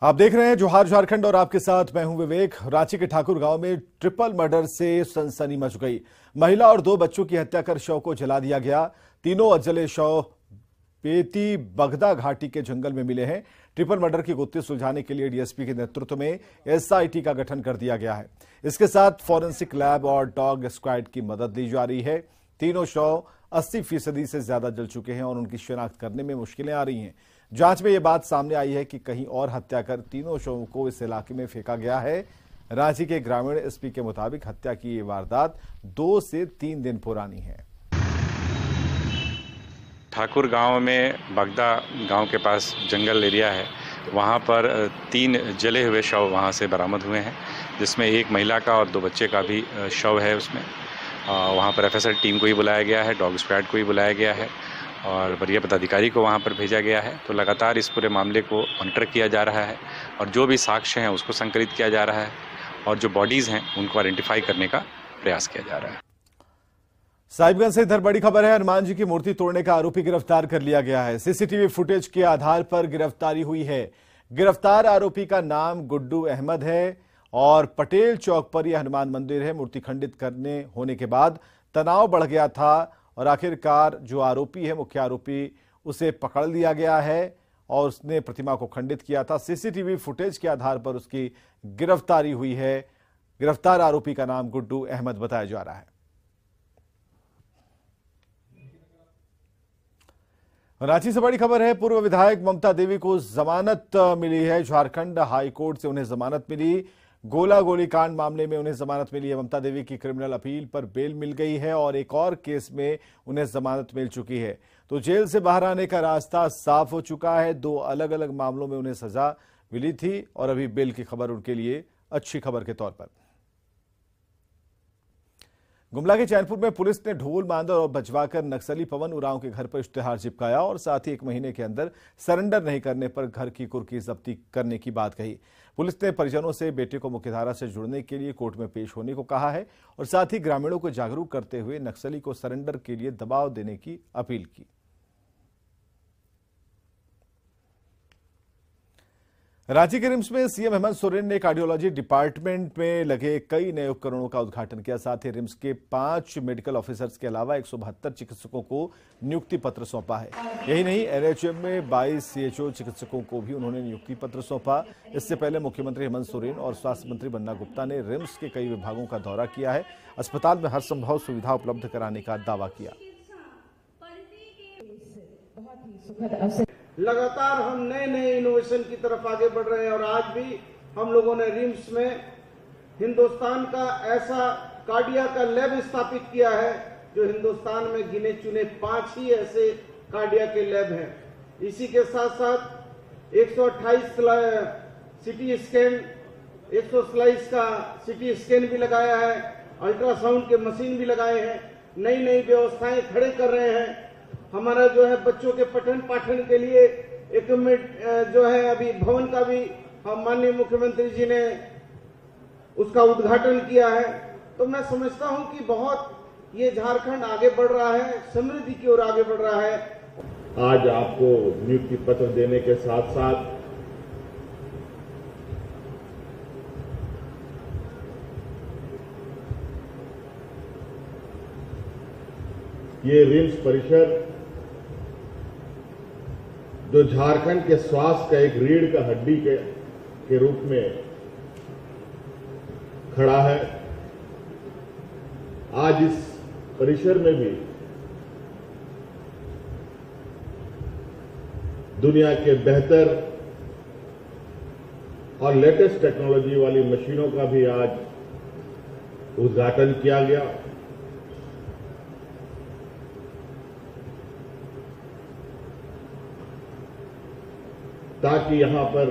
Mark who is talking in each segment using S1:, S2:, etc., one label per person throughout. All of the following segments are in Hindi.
S1: आप देख रहे हैं जोहार झारखंड और आपके साथ मैं हूं विवेक। रांची के ठाकुर गांव में ट्रिपल मर्डर से सनसनी मच गई। महिला और 2 बच्चों की हत्या कर शव को जला दिया गया। तीनों अजले शव पेती बगदा घाटी के जंगल में मिले हैं। ट्रिपल मर्डर की गुत्थी सुलझाने के लिए डीएसपी के नेतृत्व में एसआईटी का गठन कर दिया गया है। इसके साथ फॉरेंसिक लैब और डॉग स्क्वाड की मदद ली जा रही है। तीनों शव 80% से ज्यादा जल चुके हैं और उनकी शिनाख्त करने में मुश्किलें आ रही हैं। जांच में यह बात सामने आई है कि कहीं और हत्या कर तीनों शवों को इस इलाके में फेंका गया है। रांची के ग्रामीण एसपी के मुताबिक हत्या की ये वारदात 2 से 3 दिन पुरानी है।
S2: ठाकुर गांव में बगदा गांव के पास जंगल एरिया है, वहां पर 3 जले हुए शव वहां से बरामद हुए हैं, जिसमें एक महिला का और 2 बच्चे का भी शव है। उसमें वहां पर एफएसएल टीम को ही बुलाया गया है, डॉग स्क्वाड को ही बुलाया गया है और वरीय पदाधिकारी को वहां पर भेजा गया है। तो लगातार इस पूरे मामले को मॉनिटर किया जा रहा है और जो भी साक्ष्य हैं उसको संकलित किया जा रहा है और जो बॉडीज हैं उनको आइडेंटिफाई करने का प्रयास किया जा रहा है।
S1: साहिबगंज से इधर बड़ी खबर है। हनुमान जी की मूर्ति तोड़ने का आरोपी गिरफ्तार कर लिया गया है। सीसीटीवी फुटेज के आधार पर गिरफ्तारी हुई है। गिरफ्तार आरोपी का नाम गुड्डू अहमद है और पटेल चौक पर यह हनुमान मंदिर है। मूर्ति खंडित करने होने के बाद तनाव बढ़ गया था और आखिरकार जो आरोपी है, मुख्य आरोपी, उसे पकड़ लिया गया है और उसने प्रतिमा को खंडित किया था। सीसीटीवी फुटेज के आधार पर उसकी गिरफ्तारी हुई है। गिरफ्तार आरोपी का नाम गुड्डू अहमद बताया जा रहा है। रांची से बड़ी खबर है। पूर्व विधायक ममता देवी को जमानत मिली है। झारखंड हाई कोर्ट से उन्हें जमानत मिली। गोला गोली कांड मामले में उन्हें जमानत मिली है। ममता देवी की क्रिमिनल अपील पर बेल मिल गई है और एक और केस में उन्हें जमानत मिल चुकी है। तो जेल से बाहर आने का रास्ता साफ हो चुका है। 2 अलग अलग मामलों में उन्हें सजा मिली थी और अभी बेल की खबर उनके लिए अच्छी खबर के तौर पर। गुमला के चैनपुर में पुलिस ने ढोल मांदर और बजवाकर नक्सली पवन उरांव के घर पर इश्तेहार चिपकाया और साथ ही 1 महीने के अंदर सरेंडर नहीं करने पर घर की कुर्की जब्ती करने की बात कही। पुलिस ने परिजनों से बेटे को मुख्यधारा से जुड़ने के लिए कोर्ट में पेश होने को कहा है और साथ ही ग्रामीणों को जागरूक करते हुए नक्सली को सरेंडर के लिए दबाव देने की अपील की। रांची के रिम्स में सीएम हेमंत सोरेन ने कार्डियोलॉजी डिपार्टमेंट में लगे कई नए उपकरणों का उद्घाटन किया। साथ ही रिम्स के 5 मेडिकल ऑफिसर्स के अलावा 172 चिकित्सकों को नियुक्ति पत्र सौंपा है। यही नहीं, एनएचएम में 22 सीएचओ चिकित्सकों को भी उन्होंने नियुक्ति पत्र सौंपा। इससे पहले मुख्यमंत्री हेमंत सोरेन और स्वास्थ्य मंत्री बन्ना गुप्ता ने रिम्स के कई विभागों का दौरा किया है। अस्पताल में हर संभव सुविधा उपलब्ध कराने का दावा किया।
S3: लगातार हम नए इनोवेशन की तरफ आगे बढ़ रहे हैं और आज भी हम लोगों ने रिम्स में हिंदुस्तान का ऐसा कार्डिया का लैब स्थापित किया है जो हिंदुस्तान में गिने चुने 5 ही ऐसे कार्डिया के लैब हैं। इसी के साथ साथ 128 सिटी स्कैन, 100 स्लाइस का सिटी स्कैन भी लगाया है, अल्ट्रासाउंड के मशीन भी लगाए हैं, नई व्यवस्थाएं खड़े कर रहे हैं। हमारा जो है बच्चों के पठन पाठन के लिए इक्विपमेंट जो है अभी भवन का भी हम माननीय मुख्यमंत्री जी ने उसका उद्घाटन किया है। तो मैं समझता हूं कि बहुत ये झारखंड आगे बढ़ रहा है, समृद्धि की ओर आगे बढ़ रहा है।
S4: आज आपको नियुक्ति पत्र देने के साथ साथ ये रिम्स परिसर जो झारखंड के स्वास्थ्य का एक रीढ़ का हड्डी के रूप में खड़ा है, आज इस परिसर में भी दुनिया के बेहतर और लेटेस्ट टेक्नोलॉजी वाली मशीनों का भी आज उद्घाटन किया गया। ताकि यहां पर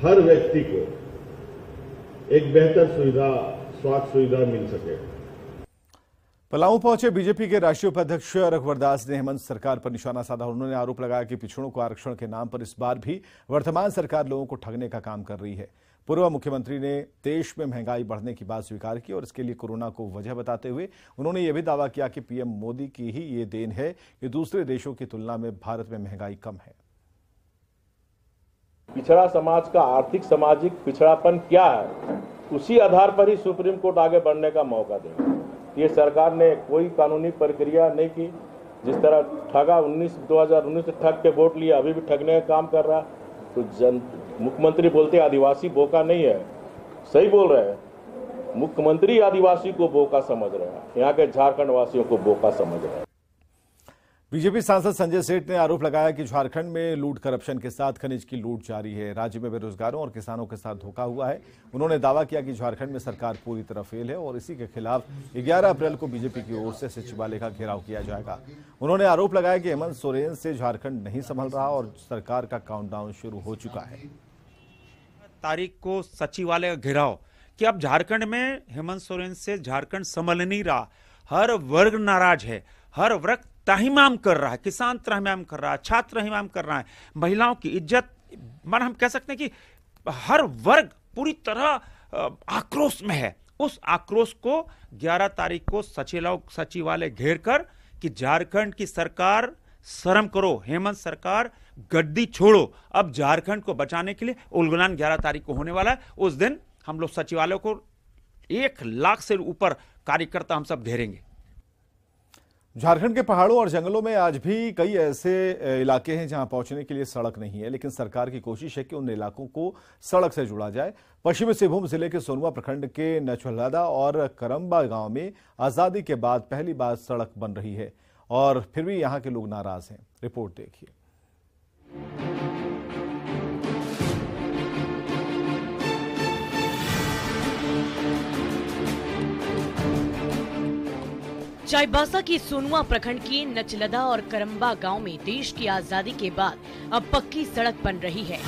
S4: हर व्यक्ति को एक बेहतर स्वास्थ्य सुविधा मिल सके।
S1: पलामू पहुंचे बीजेपी के राष्ट्रीय उपाध्यक्ष रघुवर दास ने हेमंत सरकार पर निशाना साधा। उन्होंने आरोप लगाया कि पिछड़ों को आरक्षण के नाम पर इस बार भी वर्तमान सरकार लोगों को ठगने का काम कर रही है। पूर्व मुख्यमंत्री ने देश में महंगाई बढ़ने की बात स्वीकार की और इसके लिए कोरोना को वजह बताते हुए उन्होंने यह भी दावा किया कि पीएम मोदी की ही ये देन है कि दूसरे देशों की तुलना में भारत में महंगाई कम है।
S4: पिछड़ा समाज का आर्थिक सामाजिक पिछड़ापन क्या है, उसी आधार पर ही सुप्रीम कोर्ट आगे बढ़ने का मौका देगा। ये सरकार ने कोई कानूनी प्रक्रिया नहीं की। जिस तरह ठगा 2019 से ठग के वोट लिया, अभी भी ठगने का काम कर रहा। तो मुख्यमंत्री बोलते आदिवासी बोका नहीं है, सही बोल रहे हैं। मुख्यमंत्री आदिवासी को बोका समझ रहे हैं, यहाँ के झारखंड वासियों को बोका समझ रहे हैं।
S1: बीजेपी सांसद संजय सेठ ने आरोप लगाया कि झारखंड में लूट करप्शन के साथ खनिज की लूट जारी है। राज्य में बेरोजगारों और किसानों के साथ धोखा हुआ है। उन्होंने दावा किया कि झारखंड में सरकार पूरी तरह फेल है और इसी के खिलाफ 11 अप्रैल को बीजेपी की ओर से सचिवालय का घेराव किया जाएगा। उन्होंने आरोप लगाया कि हेमंत सोरेन से झारखंड नहीं संभल रहा और सरकार का काउंटडाउन शुरू हो चुका है।
S5: तारीख को सचिवालय का घेराव कि अब झारखंड में हेमंत सोरेन से झारखंड संभल नहीं रहा। हर वर्ग नाराज है, हर वर्ग त्राहिमाम कर रहा है, किसान त्राहिमाम कर रहा है, छात्र त्राहिमाम कर रहा है, महिलाओं की इज्जत, मन हम कह सकते हैं कि हर वर्ग पूरी तरह आक्रोश में है। उस आक्रोश को 11 तारीख को सचिवालय घेर कर कि झारखंड की सरकार शर्म करो, हेमंत सरकार गद्दी छोड़ो, अब झारखंड को बचाने के लिए उलगुलान 11 तारीख को होने वाला है। उस दिन हम लोग सचिवालय को 1 लाख से ऊपर कार्यकर्ता हम सब घेरेंगे।
S1: झारखंड के पहाड़ों और जंगलों में आज भी कई ऐसे इलाके हैं जहां पहुंचने के लिए सड़क नहीं है, लेकिन सरकार की कोशिश है कि उन इलाकों को सड़क से जोड़ा जाए। पश्चिमी सिंहभूम जिले के सोनुआ प्रखंड के नचलदा और करम्बा गांव में आजादी के बाद पहली बार सड़क बन रही है और फिर भी यहां के लोग नाराज हैं। रिपोर्ट देखिए।
S6: चाईबासा की सोनुआ प्रखंड के नचलदा और करम्बा गांव में देश की आजादी के बाद अब पक्की सड़क बन रही है।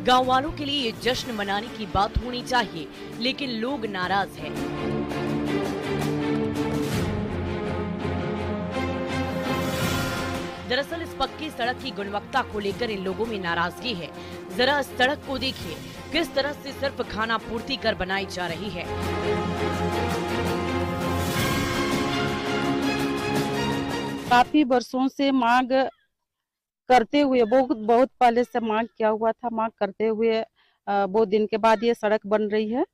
S6: गांव वालों के लिए ये जश्न मनाने की बात होनी चाहिए, लेकिन लोग नाराज हैं। दरअसल इस पक्की सड़क की गुणवत्ता को लेकर इन लोगों में नाराजगी है। जरा इस सड़क को देखिए, किस तरह से सिर्फ खाना पूर्ति कर बनाई जा रही है।
S7: काफी वर्षों से मांग करते हुए, बहुत पहले से मांग किया हुआ था, मांग करते हुए बहुत दिन के बाद ये सड़क बन रही है।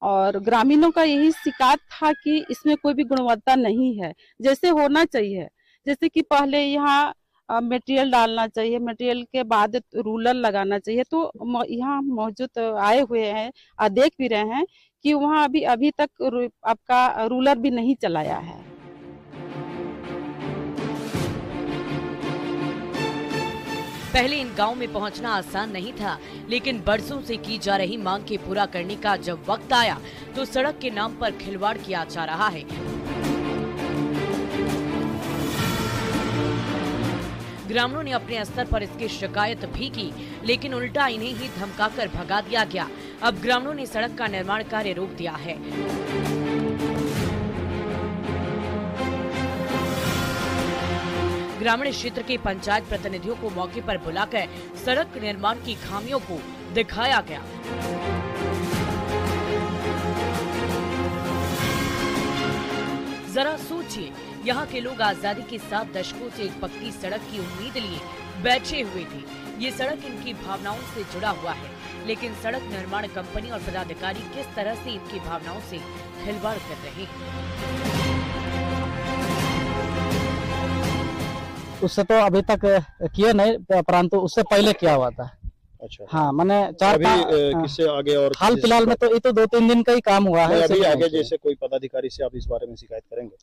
S7: और ग्रामीणों का यही शिकायत था कि इसमें कोई भी गुणवत्ता नहीं है जैसे होना चाहिए। जैसे कि पहले यहाँ मटेरियल डालना चाहिए, मटेरियल के बाद रूलर लगाना चाहिए। तो यहाँ मौजूद आए हुए हैं, देख भी रहे हैं कि वहाँ अभी तक आपका रूलर भी नहीं चलाया है।
S6: पहले इन गांव में पहुंचना आसान नहीं था, लेकिन बरसों से की जा रही मांग के पूरा करने का जब वक्त आया तो सड़क के नाम पर खिलवाड़ किया जा रहा है। ग्रामीणों ने अपने स्तर पर इसकी शिकायत भी की, लेकिन उल्टा इन्हें ही धमकाकर भगा दिया गया। अब ग्रामीणों ने सड़क का निर्माण कार्य रोक दिया है। ग्रामीण क्षेत्र के पंचायत प्रतिनिधियों को मौके पर बुलाकर सड़क निर्माण की खामियों को दिखाया गया। जरा सोचिए, यहाँ के लोग आजादी के 7 दशकों से एक पक्की सड़क की उम्मीद लिए बैठे हुए थे। ये सड़क इनकी भावनाओं से जुड़ा हुआ है, लेकिन सड़क निर्माण कंपनी और पदाधिकारी किस तरह से इनकी भावनाओं से खिलवाड़ कर रहे हैं।
S8: उससे तो अभी तक किए नहीं, परंतु उससे पहले किया हुआ था।
S9: अच्छा,
S8: हाँ, मैंने
S9: किससे आगे और
S8: हाल फिलहाल में तो ये तो 2-3 दिन का ही काम हुआ है।
S9: अभी आगे जैसे कोई पदाधिकारी से आप इस बारे में शिकायत करेंगे?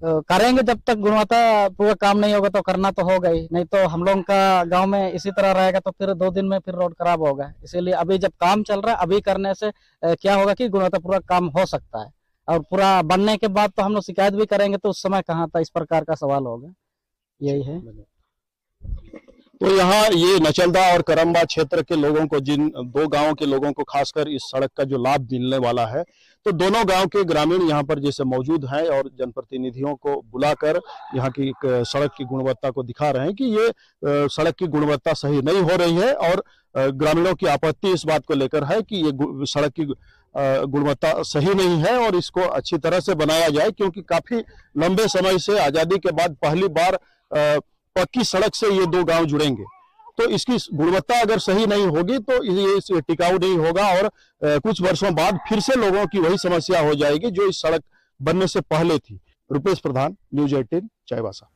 S8: करेंगे, जब तक गुणवत्ता पूरा काम नहीं होगा तो करना तो होगा ही, नहीं तो हम लोगों का गांव में इसी तरह रहेगा तो फिर 2 दिन में फिर रोड खराब होगा। इसीलिए अभी जब काम चल रहा है, अभी करने से क्या होगा कि गुणवत्ता पूरा काम हो सकता है, और पूरा बनने के बाद तो हम लोग शिकायत भी करेंगे तो उस समय कहाँ था, इस प्रकार का सवाल होगा। यही है।
S9: तो यहाँ ये नचलदा और करम्बा क्षेत्र के लोगों को, जिन दो गांवों के लोगों को खासकर इस सड़क का जो लाभ मिलने वाला है, तो दोनों गांव के ग्रामीण यहाँ पर जैसे मौजूद हैं और जनप्रतिनिधियों को बुलाकर यहाँ की सड़क की गुणवत्ता को दिखा रहे हैं कि ये सड़क की गुणवत्ता सही नहीं हो रही है। और ग्रामीणों की आपत्ति इस बात को लेकर है कि ये सड़क की गुणवत्ता सही नहीं है और इसको अच्छी तरह से बनाया जाए, क्योंकि काफी लंबे समय से आजादी के बाद पहली बार पक्की सड़क से ये दो गांव जुड़ेंगे। तो इसकी गुणवत्ता अगर सही नहीं होगी तो ये टिकाऊ नहीं होगा और कुछ वर्षों बाद फिर से लोगों की वही समस्या हो जाएगी जो इस सड़क बनने से पहले थी। रुपेश प्रधान, न्यूज 18, चाईबासा।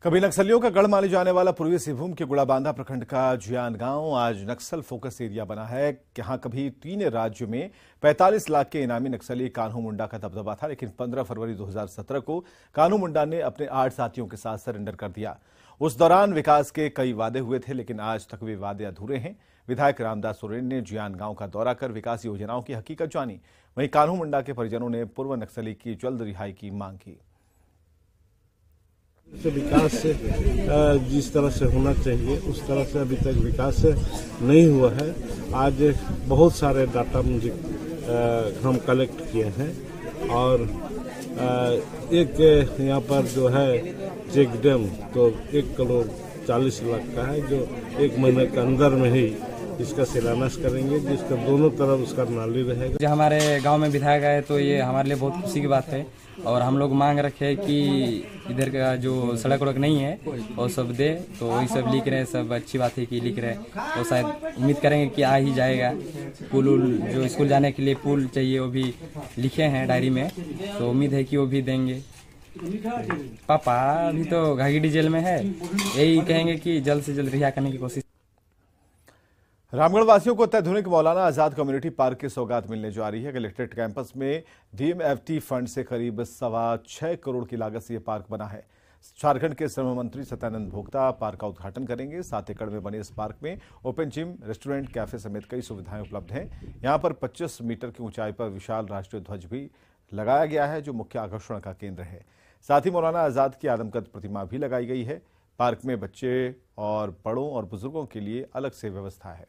S1: कभी नक्सलियों का गढ़ माने जाने वाला पूर्वी सिंहभूम के गुड़ाबांधा प्रखंड का जियान गांव आज नक्सल फोकस एरिया बना है। यहाँ कभी तीन राज्य में 45 लाख के इनामी नक्सली कान्हू मुंडा का दबदबा था, लेकिन 15 फरवरी 2017 को कान्हू मुंडा ने अपने 8 साथियों के साथ सरेंडर कर दिया। उस दौरान विकास के कई वादे हुए थे, लेकिन आज तक वे वादे अधूरे हैं। विधायक रामदास सोरेन ने जियान गांव का दौरा कर विकास योजनाओं की हकीकत जानी। वहीं कान्हू मुंडा के परिजनों ने पूर्व नक्सली की जल्द रिहाई की मांग की।
S10: विकास जिस तरह से होना चाहिए उस तरह से अभी तक विकास नहीं हुआ है। आज बहुत सारे डाटा मुझे हम कलेक्ट किए हैं और एक यहाँ पर जो है चेक डैम तो 1 करोड़ 40 लाख का है, जो 1 महीने के अंदर में ही इसका शिलान्यास करेंगे, जिसका दोनों तरफ उसका नाली रहेगा।
S11: जो हमारे गांव में विधायक आए तो ये हमारे लिए बहुत खुशी की बात है और हम लोग मांग रखे हैं कि इधर का जो सड़क वड़क नहीं है वो सब दे, तो वही सब लिख रहे हैं, सब अच्छी बात है कि लिख रहे हैं। तो शायद उम्मीद करेंगे कि आ ही जाएगा। पुल जो स्कूल जाने के लिए पुल चाहिए वो भी लिखे हैं डायरी में, तो उम्मीद है कि वो भी देंगे। पापा अभी तो घाघीडी जेल में है, यही कहेंगे कि जल्द से जल्द रिहा करने की कोशिश।
S1: रामगढ़ वासियों को अत्याधुनिक मौलाना आजाद कम्युनिटी पार्क की सौगात मिलने जा रही है। कलेक्ट्रेट कैंपस में डीएमएफटी फंड से करीब 6.25 करोड़ की लागत से यह पार्क बना है। झारखंड के श्रम मंत्री सत्यानंद भोक्ता पार्क का उद्घाटन करेंगे। 7 एकड़ में बने इस पार्क में ओपन जिम, रेस्टोरेंट, कैफे समेत कई सुविधाएं उपलब्ध हैं। यहाँ पर 25 मीटर की ऊंचाई पर विशाल राष्ट्रीय ध्वज भी लगाया गया है, जो मुख्य आकर्षण का केंद्र है। साथ ही मौलाना आजाद की आदमकद प्रतिमा भी लगाई गई है। पार्क में बच्चे और बड़ों और बुजुर्गों के लिए अलग से व्यवस्था है।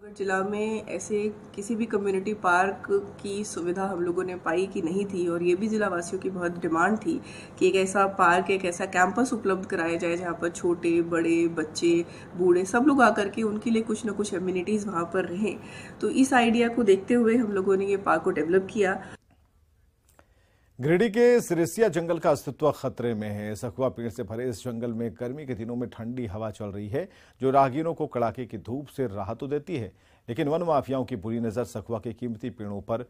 S12: रामगढ़ जिला में ऐसे किसी भी कम्युनिटी पार्क की सुविधा हम लोगों ने पाई कि नहीं थी, और ये भी जिला वासियों की बहुत डिमांड थी कि एक ऐसा पार्क, एक ऐसा कैंपस उपलब्ध कराया जाए जहाँ पर छोटे बड़े बच्चे बूढ़े सब लोग आकर के उनके लिए कुछ न कुछ एम्यूनिटीज़ वहाँ पर रहें। तो इस आइडिया को देखते हुए हम लोगों ने ये पार्क को डेवलप किया।
S1: गिरिडीह के सिरिसिया जंगल का अस्तित्व खतरे में है। सखुआ पेड़ से भरे इस जंगल में गर्मी के दिनों में ठंडी हवा चल रही है, जो राहगीरों को कड़ाके की धूप से राहत तो देती है, लेकिन वन माफियाओं की बुरी नजर सखुआ के कीमती पेड़ों पर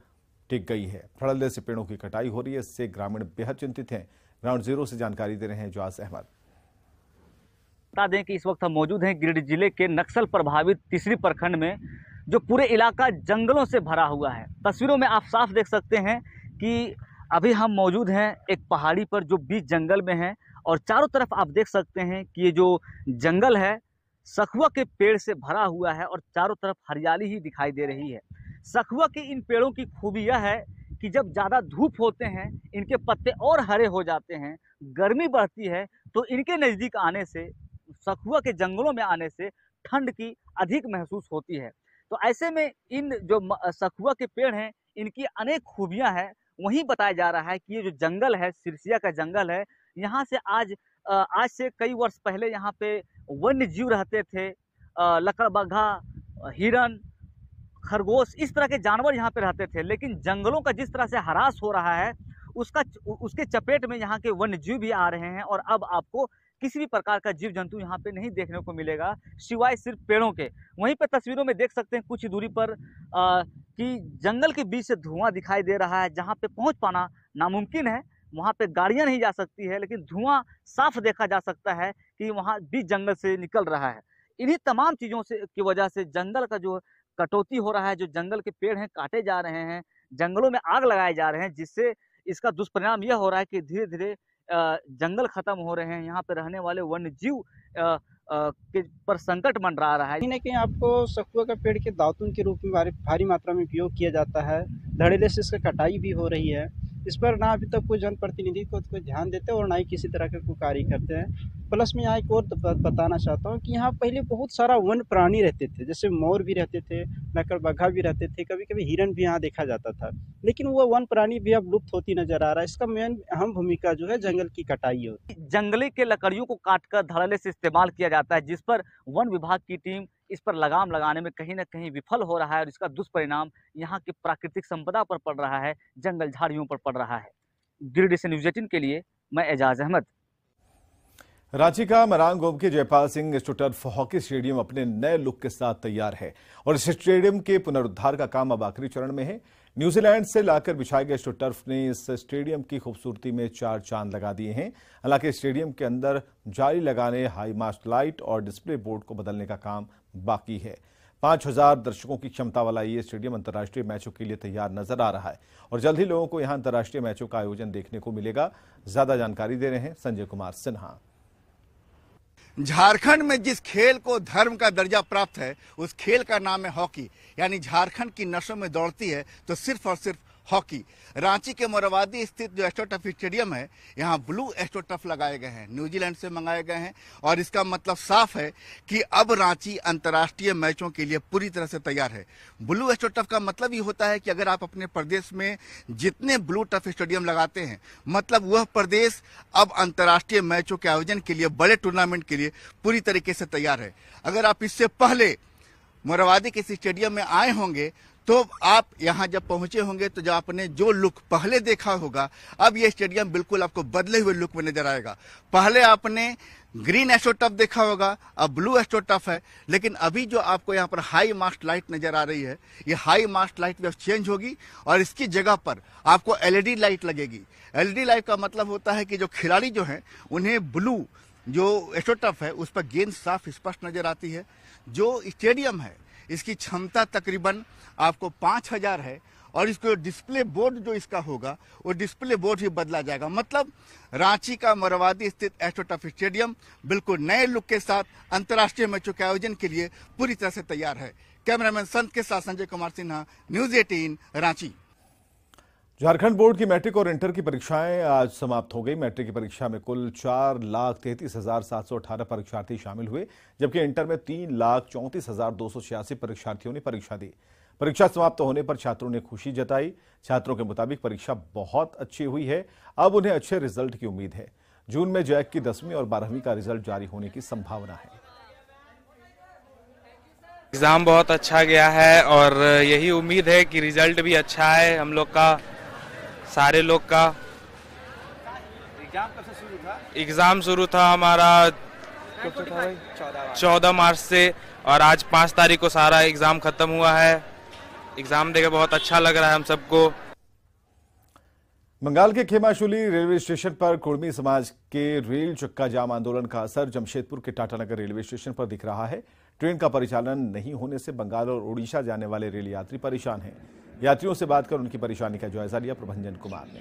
S1: टिक गई है। फड़ल्ले से पेड़ों की कटाई हो रही है, इससे ग्रामीण बेहद चिंतित हैं। ग्राउंड जीरो से जानकारी दे रहे हैं जाज अहमद।
S13: बता दें कि इस वक्त हम मौजूद हैं गिरिडीह जिले के नक्सल प्रभावित तीसरी प्रखंड में, जो पूरे इलाका जंगलों से भरा हुआ है। तस्वीरों में आप साफ देख सकते हैं कि अभी हम मौजूद हैं एक पहाड़ी पर जो बीच जंगल में है, और चारों तरफ आप देख सकते हैं कि ये जो जंगल है सखुआ के पेड़ से भरा हुआ है और चारों तरफ हरियाली ही दिखाई दे रही है। सखुआ के इन पेड़ों की खूबी यह है कि जब ज़्यादा धूप होते हैं इनके पत्ते और हरे हो जाते हैं, गर्मी बढ़ती है तो इनके नज़दीक आने से, सखुआ के जंगलों में आने से ठंड की अधिक महसूस होती है। तो ऐसे में इन जो सखुआ के पेड़ हैं इनकी अनेक खूबियाँ हैं। वहीं बताया जा रहा है कि ये जो जंगल है, सिरसिया का जंगल है, यहाँ से आज से कई वर्ष पहले यहाँ पे वन्य जीव रहते थे। लकड़बग्घा, हिरन, खरगोश, इस तरह के जानवर यहाँ पे रहते थे, लेकिन जंगलों का जिस तरह से ह्रास हो रहा है उसके चपेट में यहाँ के वन्य जीव भी आ रहे हैं, और अब आपको किसी भी प्रकार का जीव जंतु यहाँ पे नहीं देखने को मिलेगा सिवाय सिर्फ पेड़ों के। वहीं पे तस्वीरों में देख सकते हैं कुछ दूरी पर कि जंगल के बीच से धुआं दिखाई दे रहा है, जहाँ पे पहुँच पाना नामुमकिन है। वहाँ पे गाड़ियाँ नहीं जा सकती है, लेकिन धुआं साफ देखा जा सकता है कि वहाँ बीच जंगल से निकल रहा है। इन्हीं तमाम चीज़ों से की वजह से जंगल का जो कटौती हो रहा है, जो जंगल के पेड़ हैं काटे जा रहे हैं, जंगलों में आग लगाए जा रहे हैं, जिससे इसका दुष्परिणाम यह हो रहा है कि धीरे धीरे जंगल खत्म हो रहे हैं। यहाँ पे रहने वाले वन्य जीव के पर संकट मंडरा रहा है।
S14: कहीं ना कहीं आपको सखुआ का पेड़ के दातुन के रूप में भारी मात्रा में उपयोग किया जाता है। धड़ेले से इसका कटाई भी हो रही है, इस पर ना अभी तक कोई जनप्रतिनिधि को कोई ध्यान देते और ना ही किसी तरह का कोई कार्य करते हैं। प्लस में यहाँ एक और बताना चाहता हूँ कि यहाँ पहले बहुत सारा वन प्राणी रहते थे, जैसे मोर भी रहते थे, नकरबग्घा भी रहते थे, कभी कभी हिरन भी यहाँ देखा जाता था, लेकिन वो वन प्राणी भी अब लुप्त होती नजर आ रहा है। इसका मेन अहम भूमिका जो है जंगल की कटाई होती है।
S13: जंगली के लकड़ियों को काटकर धड़ल्ले से इस्तेमाल किया जाता है, जिस पर वन विभाग की टीम इस पर लगाम लगाने में कहीं न कहीं विफल हो रहा है और इसका दुष्परिणाम यहाँ की प्राकृतिक संपदा पर पड़ रहा है, जंगल झाड़ियों पर पड़ रहा है। गिरिडीह से न्यूज़ 18 के लिए मैं एजाज अहमद।
S1: रांची का मरांगोम के Jaipal Singh astroturf hockey stadium अपने नए लुक के साथ तैयार है और इस स्टेडियम के पुनरुद्धार का काम अब आखिरी चरण में है। न्यूजीलैंड से लाकर बिछाए गए एस्ट्रोटर्फ ने इस स्टेडियम की खूबसूरती में 4 चांद लगा दिए हैं। हालांकि स्टेडियम के अंदर जाली लगाने, हाई मास्ट लाइट और डिस्प्ले बोर्ड को बदलने का काम बाकी है। 5000 दर्शकों की क्षमता वाला ये स्टेडियम अंतर्राष्ट्रीय मैचों के लिए तैयार नजर आ रहा है और जल्द ही लोगों को यहां अंतर्राष्ट्रीय मैचों का आयोजन देखने को मिलेगा। ज्यादा जानकारी दे रहे हैं संजय कुमार सिन्हा।
S15: झारखंड में जिस खेल को धर्म का दर्जा प्राप्त है उस खेल का नाम है हॉकी, यानी झारखंड की नसों में दौड़ती है तो सिर्फ और सिर्फ हॉकी। रांची के मोरवादी स्थित जो एस्ट्रोटर्फ स्टेडियम है, यहाँ ब्लू एस्ट्रोटर्फ लगाए गए हैं, न्यूजीलैंड से मंगाए गए हैं और इसका मतलब साफ है कि अब रांची अंतर्राष्ट्रीय मैचों के लिए पूरी तरह से तैयार है। ब्लू एस्ट्रोटर्फ का मतलब ये होता है कि अगर आप अपने प्रदेश में जितने ब्लू टर्फ स्टेडियम लगाते हैं, मतलब वह प्रदेश अब अंतर्राष्ट्रीय मैचों के आयोजन के लिए, बड़े टूर्नामेंट के लिए पूरी तरीके से तैयार है। अगर आप इससे पहले मोरवादी के स्टेडियम में आए होंगे तो आप यहाँ जब पहुंचे होंगे तो जब आपने जो लुक पहले देखा होगा, अब ये स्टेडियम बिल्कुल आपको बदले हुए लुक में नजर आएगा। पहले आपने ग्रीन एस्ट्रोटर्फ देखा होगा, अब ब्लू एस्ट्रोटर्फ है, लेकिन अभी जो आपको यहाँ पर हाई मास्ट लाइट नजर आ रही है, ये हाई मास्ट लाइट भी अब चेंज होगी और इसकी जगह पर आपको एलईडी लाइट लगेगी। एलईडी लाइट का मतलब होता है कि जो खिलाड़ी जो हैं उन्हें ब्लू जो एस्ट्रोटर्फ है उस पर गेंद साफ स्पष्ट नजर आती है। जो स्टेडियम है इसकी क्षमता तकरीबन आपको 5000 है और इसको डिस्प्ले बोर्ड जो इसका होगा वो डिस्प्ले बोर्ड ही बदला जाएगा। मतलब रांची का मोरवादी स्थित एस्ट्रोटर्फ स्टेडियम बिल्कुल नए लुक के साथ अंतर्राष्ट्रीय मैचों के आयोजन के लिए पूरी तरह से तैयार है। कैमरामैन संत के साथ संजय कुमार सिन्हा, न्यूज़ 18 रांची।
S1: झारखंड बोर्ड की मैट्रिक और इंटर की परीक्षाएं आज समाप्त हो गई। मैट्रिक की परीक्षा में कुल 4,33,718 परीक्षार्थी शामिल हुए, जबकि इंटर में 3,34,286 परीक्षार्थियों ने परीक्षा दी। परीक्षा समाप्त होने पर छात्रों ने खुशी जताई। छात्रों के मुताबिक परीक्षा बहुत अच्छी हुई है, अब उन्हें अच्छे रिजल्ट की उम्मीद है। जून में जैक की 10वीं और 12वीं का रिजल्ट जारी होने की संभावना है।
S16: एग्जाम बहुत अच्छा गया है और यही उम्मीद है कि रिजल्ट भी अच्छा है हम लोग का, सारे लोग का।
S13: एग्जाम कब से शुरू था?
S16: एग्जाम शुरू था हमारा 14 मार्च से और आज 5 तारीख को सारा एग्जाम खत्म हुआ है। एग्जाम देकर बहुत अच्छा लग रहा है हम सबको।
S1: बंगाल के खेमाशुली रेलवे स्टेशन पर कुर्मी समाज के रेल चक्का जाम आंदोलन का असर जमशेदपुर के टाटानगर रेलवे स्टेशन पर दिख रहा है। ट्रेन का परिचालन नहीं होने से बंगाल और ओडिशा जाने वाले रेल यात्री परेशान हैं। यात्रियों से बात कर उनकी परेशानी का जायजा लिया प्रभंजन कुमार ने।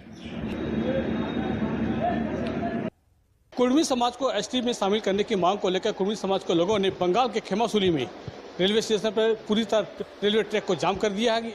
S17: कुर्मी समाज को एसटी में शामिल करने की मांग को लेकर कुर्मी समाज के लोगों ने बंगाल के खेमाशुली में रेलवे स्टेशन पर पूरी तरह रेलवे ट्रैक को जाम कर दिया है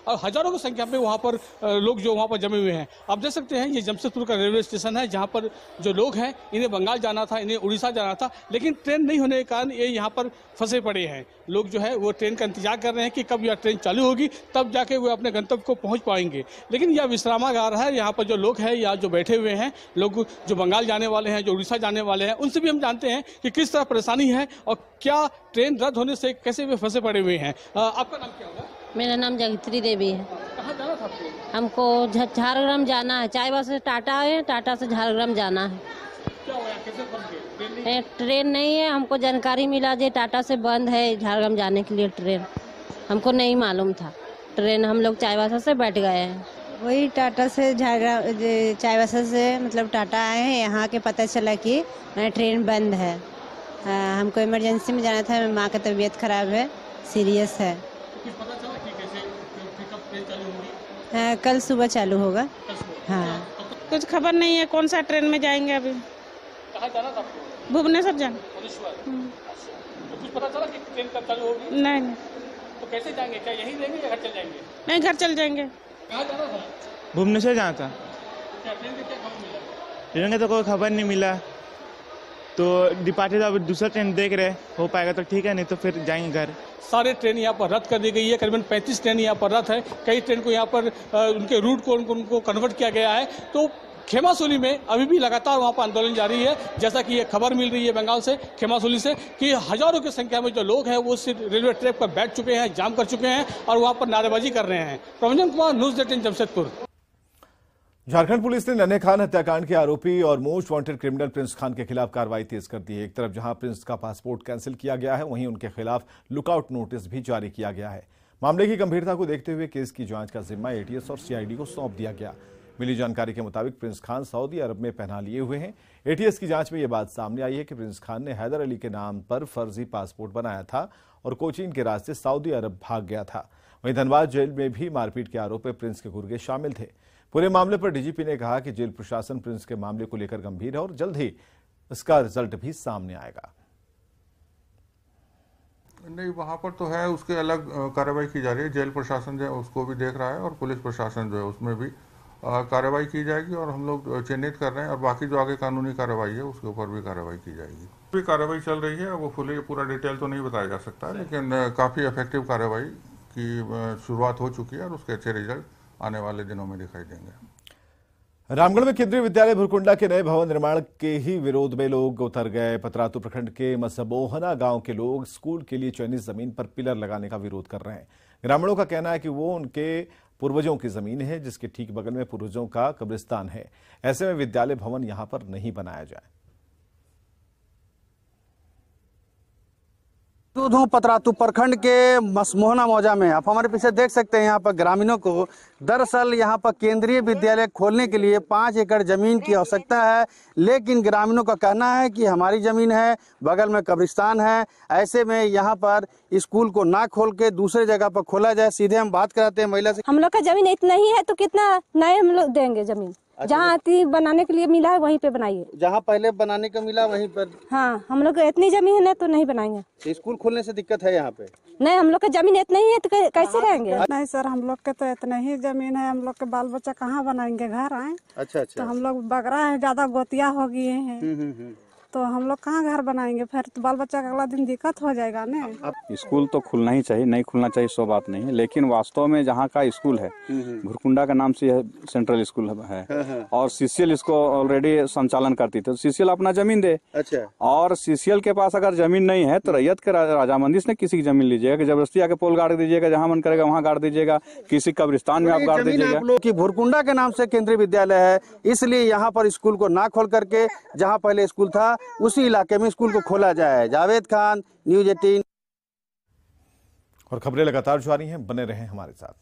S17: और हजारों की संख्या में वहाँ पर लोग जो वहाँ पर जमे हुए हैं। आप देख सकते हैं ये जमशेदपुर का रेलवे स्टेशन है, जहाँ पर जो लोग हैं इन्हें बंगाल जाना था, इन्हें उड़ीसा जाना था, लेकिन ट्रेन नहीं होने के कारण ये यहाँ पर फंसे पड़े हैं। लोग जो है वो ट्रेन का इंतजार कर रहे हैं कि कब यह ट्रेन चालू होगी, तब जाके वो अपने गंतव्य को पहुँच पाएंगे। लेकिन यह विश्रामागार है, यहाँ पर जो लोग हैं या जो बैठे हुए हैं लोग, जो बंगाल जाने वाले हैं, जो उड़ीसा जाने वाले हैं, उनसे भी हम जानते हैं कि किस तरह परेशानी है और क्या ट्रेन रद्द होने से कैसे वे फंसे पड़े हुए हैं। आपका नाम क्या होगा?
S18: मेरा नाम जगत्री देवी है।
S17: कहाँ जाना था आपको?
S18: हमको झारग्राम जाना है, चाईबासा से टाटा है, टाटा से झारग्राम जाना है।
S17: क्या हुआ, कैसे फंस गए?
S18: ट्रेन नहीं है, हमको जानकारी मिला जो टाटा से बंद है झारग्राम जाने के लिए ट्रेन, हमको नहीं मालूम था। ट्रेन हम लोग चाईबासा से बैठ गए हैं,
S19: वही टाटा से झारग्राम, चाईबासा से मतलब टाटा आए हैं, यहाँ के पता चला कि ट्रेन बंद है। हमको इमरजेंसी में जाना था, माँ का तबीयत खराब है, सीरियस है।
S17: पता चला कि कैसे कब ट्रेन चालू होगी?
S19: कल सुबह चालू होगा। हाँ,
S20: कुछ खबर नहीं है कौन सा ट्रेन में जाएंगे। अभी
S17: कहाँ जाना था आपको?
S20: भुवनेश्वर जाना।
S17: तो कुछ पता चला कि ट्रेन कब चालू होगी?
S20: नहीं।
S17: तो कैसे जाएंगे, क्या यहीं रहेंगे या घर चल जाएंगे?
S20: नहीं, घर चल जाएंगे।
S17: कहाँ जाना था?
S21: भुवनेश्वर जाना था। ट्रेन का तो कोई खबर नहीं मिला, तो डिपार्टेड अब दूसरा ट्रेन देख रहे, हो पाएगा तो ठीक है, नहीं तो फिर जाएंगे घर।
S17: सारे ट्रेन यहाँ पर रद्द कर दी गई है। करीबन 35 ट्रेन यहाँ पर रद्द है। कई ट्रेन को यहाँ पर उनके रूट को उनको कन्वर्ट किया गया है। तो खेमासूली में अभी भी लगातार वहाँ पर आंदोलन जारी है। जैसा कि ये खबर मिल रही है बंगाल से, खेमासूली से, कि हजारों की संख्या में जो लोग हैं वो रेलवे ट्रैक पर बैठ चुके हैं, जाम कर चुके हैं और वहाँ पर नारेबाजी कर रहे हैं। प्रवंजन कुमार, न्यूज़ 18 जमशेदपुर।
S1: झारखंड पुलिस ने नन्हे खान हत्याकांड के आरोपी और most wanted criminal Prince Khan के खिलाफ कार्रवाई तेज कर दी है। एक तरफ जहां प्रिंस का पासपोर्ट कैंसिल किया गया है, वहीं उनके खिलाफ लुकआउट नोटिस भी जारी किया गया है। मामले की गंभीरता को देखते हुए केस की जांच का जिम्मा एटीएस और सीआईडी को सौंप दिया गया। मिली जानकारी के मुताबिक प्रिंस खान सऊदी अरब में पनाह लिए हुए हैं। एटीएस की जांच में यह बात सामने आई है कि प्रिंस खान ने हैदर अली के नाम पर फर्जी पासपोर्ट बनाया था और कोचीन के रास्ते सऊदी अरब भाग गया था। वहीं धनबाद जेल में भी मारपीट के आरोप में प्रिंस के गुर्गे शामिल थे। पूरे मामले पर डीजीपी ने कहा कि जेल प्रशासन प्रिंस के मामले को लेकर गंभीर है और जल्द ही इसका रिजल्ट भी सामने आएगा।
S22: नहीं, वहाँ पर तो है, उसके अलग कार्रवाई की जा रही है। जेल प्रशासन जो है उसको भी देख रहा है और पुलिस प्रशासन जो है उसमें भी कार्रवाई की जाएगी और हम लोग चिन्हित कर रहे हैं और बाकी जो आगे कानूनी कार्रवाई है उसके ऊपर भी कार्रवाई की जाएगी। भी कार्रवाई चल रही है, वो पूरा डिटेल तो नहीं बताया जा सकता है, लेकिन काफ़ी इफेक्टिव कार्रवाई की शुरुआत हो चुकी है और उसके अच्छे रिजल्ट आने वाले दिनों में दिखाई देंगे।
S1: रामगढ़ में केंद्रीय विद्यालय भुरकुंडा के नए भवन निर्माण के ही विरोध में लोग उतर गए। पतरातू प्रखंड के मसबोहना गांव के लोग स्कूल के लिए चयनित जमीन पर पिलर लगाने का विरोध कर रहे हैं। ग्रामीणों का कहना है कि वो उनके पूर्वजों की जमीन है, जिसके ठीक बगल में पूर्वजों का कब्रिस्तान है। ऐसे में विद्यालय भवन यहां पर नहीं बनाया जाए।
S23: दूधू पतरातू प्रखंड के मसमोहना मौजा में आप हमारे पीछे देख सकते हैं। यहाँ पर ग्रामीणों को दरअसल यहाँ पर केंद्रीय विद्यालय खोलने के लिए 5 एकड़ जमीन की आवश्यकता है, लेकिन ग्रामीणों का कहना है कि हमारी जमीन है, बगल में कब्रिस्तान है। ऐसे में यहाँ पर स्कूल को ना खोल के दूसरे जगह पर खोला जाए। सीधे हम बात कराते हैं महिला से।
S24: हम लोग का जमीन इतना ही है तो कितना नए हम लोग देंगे जमीन? जहाँ बनाने के लिए मिला है वहीं पे बनाइए।
S23: जहाँ पहले बनाने का मिला वहीं पर।
S24: हाँ, हम लोग इतनी जमीन है तो नहीं बनाएंगे।
S23: स्कूल खोलने से दिक्कत है यहाँ पे?
S24: नहीं, हम लोग का जमीन इतना ही है तो कैसे रहेंगे?
S20: नहीं सर, हम लोग के तो इतना ही जमीन है। हम लोग के बाल बच्चा कहाँ बनाएंगे घर आए?
S23: अच्छा।
S20: तो हम लोग बगरा है, ज्यादा गोतिया हो गए हैं, तो हम लोग कहाँ घर बनाएंगे? फिर तो बाल बच्चा का अगला दिन दिक्कत हो जाएगा ना।
S25: स्कूल तो खुलना ही चाहिए, नहीं खुलना चाहिए सो बात नहीं है, लेकिन वास्तव में जहाँ का स्कूल है भुरकुंडा का नाम से यह सेंट्रल स्कूल है और सीसीएल इसको ऑलरेडी संचालन करती थी। तो सीसीएल अपना जमीन दे।
S23: अच्छा।
S25: और सीसीएल के पास अगर जमीन नहीं है तो रैयत के राजामंदी से किसी की जमीन लीजिएगा, जबरदस्ती आके पोल गाड़ दीजिएगा, जहाँ मन करेगा वहाँ गाड़ दीजिएगा, किसी कब्रिस्तान में आप गाड़ दीजिएगा।
S23: कि भुरकुंडा के नाम से केंद्रीय विद्यालय है, इसलिए यहाँ पर स्कूल को ना खोल करके जहाँ पहले स्कूल था उसी इलाके में स्कूल को खोला जाए। जावेद खान, न्यूज़ 18।
S1: और खबरें लगातार जारी हैं, बने रहें हमारे साथ।